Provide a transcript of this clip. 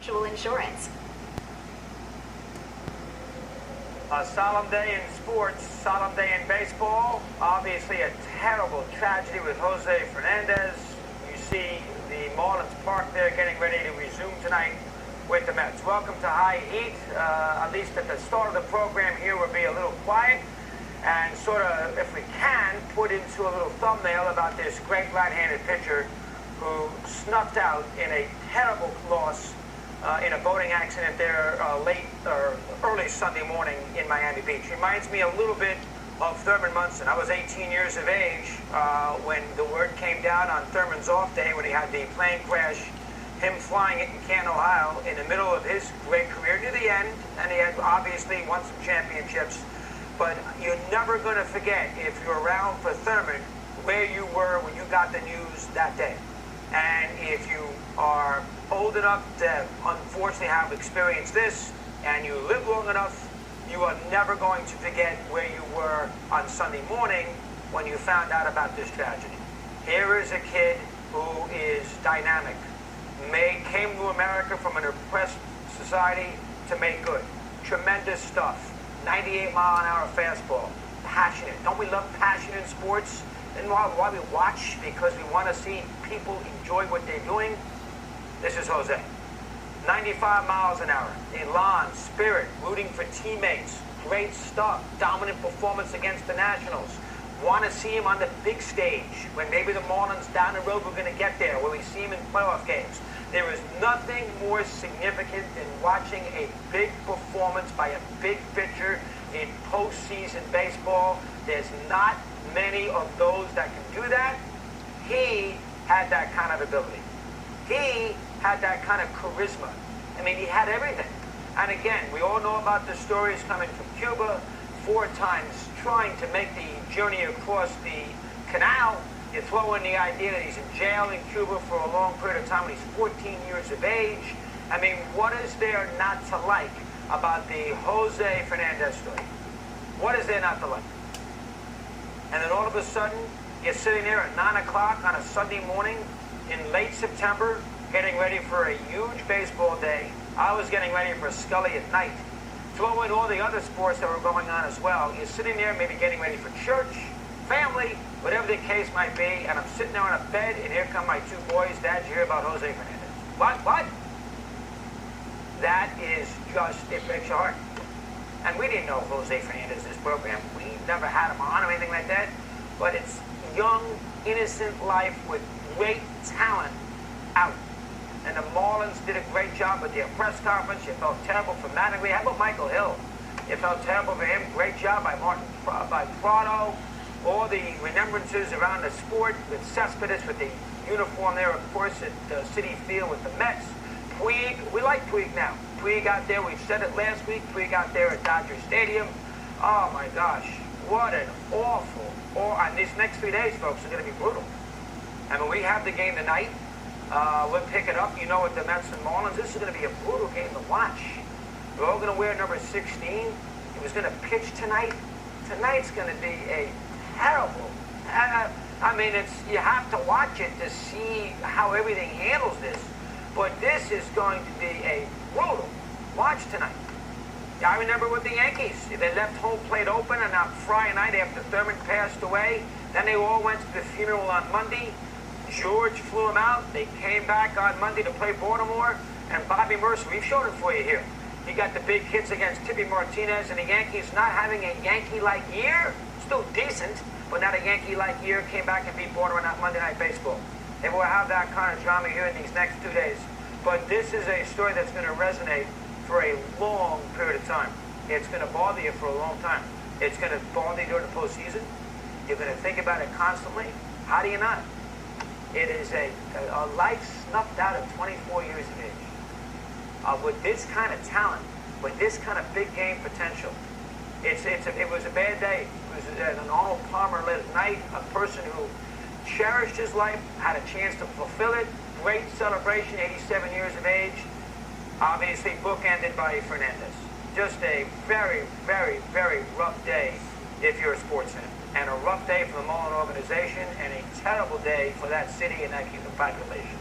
Insurance. A solemn day in sports, solemn day in baseball. Obviously a terrible tragedy with Jose Fernandez. You see the Marlins park there getting ready to resume tonight with the Mets. Welcome to High Heat. At least at the start of the program here, we'll be a little quiet and sort of, if we can, put into a little thumbnail about this great right-handed pitcher who snuffed out in a terrible loss in a boating accident there early Sunday morning in Miami Beach. Reminds me a little bit of Thurman Munson. I was 18 years of age when the word came down on Thurman's off day when he had the plane crash, him flying it in Canton, Ohio, in the middle of his great career near the end, and he had obviously won some championships. But you're never going to forget, if you're around for Thurman, where you were when you got the news that day. And if you are old enough to unfortunately have experienced this, and you live long enough, you are never going to forget where you were on Sunday morning when you found out about this tragedy. Here is a kid who is dynamic, came to America from an oppressed society to make good. Tremendous stuff. 98-mile-an-hour fastball. Passionate. Don't we love passion in sports? And why we watch? Because we want to see people enjoy what they're doing. This is Jose. 95 miles an hour. Elan, spirit, rooting for teammates. Great stuff. Dominant performance against the Nationals. Want to see him on the big stage when maybe the Marlins down the road we're going to get there, where we see him in playoff games. There is nothing more significant than watching a big performance by a big pitcher in postseason baseball. There's not many of those that can do that. He had that kind of ability. He had that kind of charisma. I mean, he had everything. And again, we all know about the stories coming from Cuba, 4 times trying to make the journey across the canal. You throw in the idea that he's in jail in Cuba for a long period of time when he's 14 years of age. I mean, what is there not to like about the Jose Fernandez story? What is there not to like? And then all of a sudden, you're sitting there at 9 o'clock on a Sunday morning in late September, getting ready for a huge baseball day. I was getting ready for Scully at night. Throw in all the other sports that were going on as well. You're sitting there maybe getting ready for church, family, whatever the case might be, and I'm sitting there on a bed, and here come my 2 boys. Dad, you hear about Jose Fernandez? What? That is just, it breaks your heart. And we didn't know Jose Fernandez's program. We never had him on or anything like that. But it's young, innocent life with great talent out. And the Marlins did a great job with their press conference. You felt terrible for Mattingly. How about Michael Hill? You felt terrible for him. Great job by Prado. All the remembrances around the sport with Cespedes with the uniform there, of course, at Citi Field with the Mets. Puig, we like Puig now. Puig out there, we said it last week, Puig out there at Dodger Stadium. Oh my gosh, what an awful, and these next 3 days, folks, are going to be brutal. And when we have the game tonight, we'll pick it up. You know, with the Mets and Marlins, this is going to be a brutal game to watch. We're all going to wear number 16. He was going to pitch tonight. Tonight's going to be a terrible. I mean, you have to watch it to see how everything handles this. But this is going to be a brutal watch tonight. I remember with the Yankees, they left home plate open on that Friday night after Thurman passed away. Then they all went to the funeral on Monday. George flew him out. They came back on Monday to play Baltimore. And Bobby Mercer, we've shown it for you here. He got the big hits against Tippy Martinez, and the Yankees not having a Yankee-like year. Still decent, but not a Yankee-like year. Came back and beat Baltimore on Monday Night Baseball. They will have that kind of drama here in these next 2 days. But this is a story that's going to resonate for a long period of time. It's going to bother you for a long time. It's going to bother you during the postseason. You're going to think about it constantly. How do you not? It is a life snuffed out at 24 years of age. With this kind of talent, with this kind of big game potential, it was a bad day. It was an Arnold Palmer-led night, a person who cherished his life, had a chance to fulfill it. Great celebration, 87 years of age. Obviously bookended by Fernandez. Just a very, very, very rough day if you're a sports fan. And a rough day for the Marlin organization, and a terrible day for that city and that population.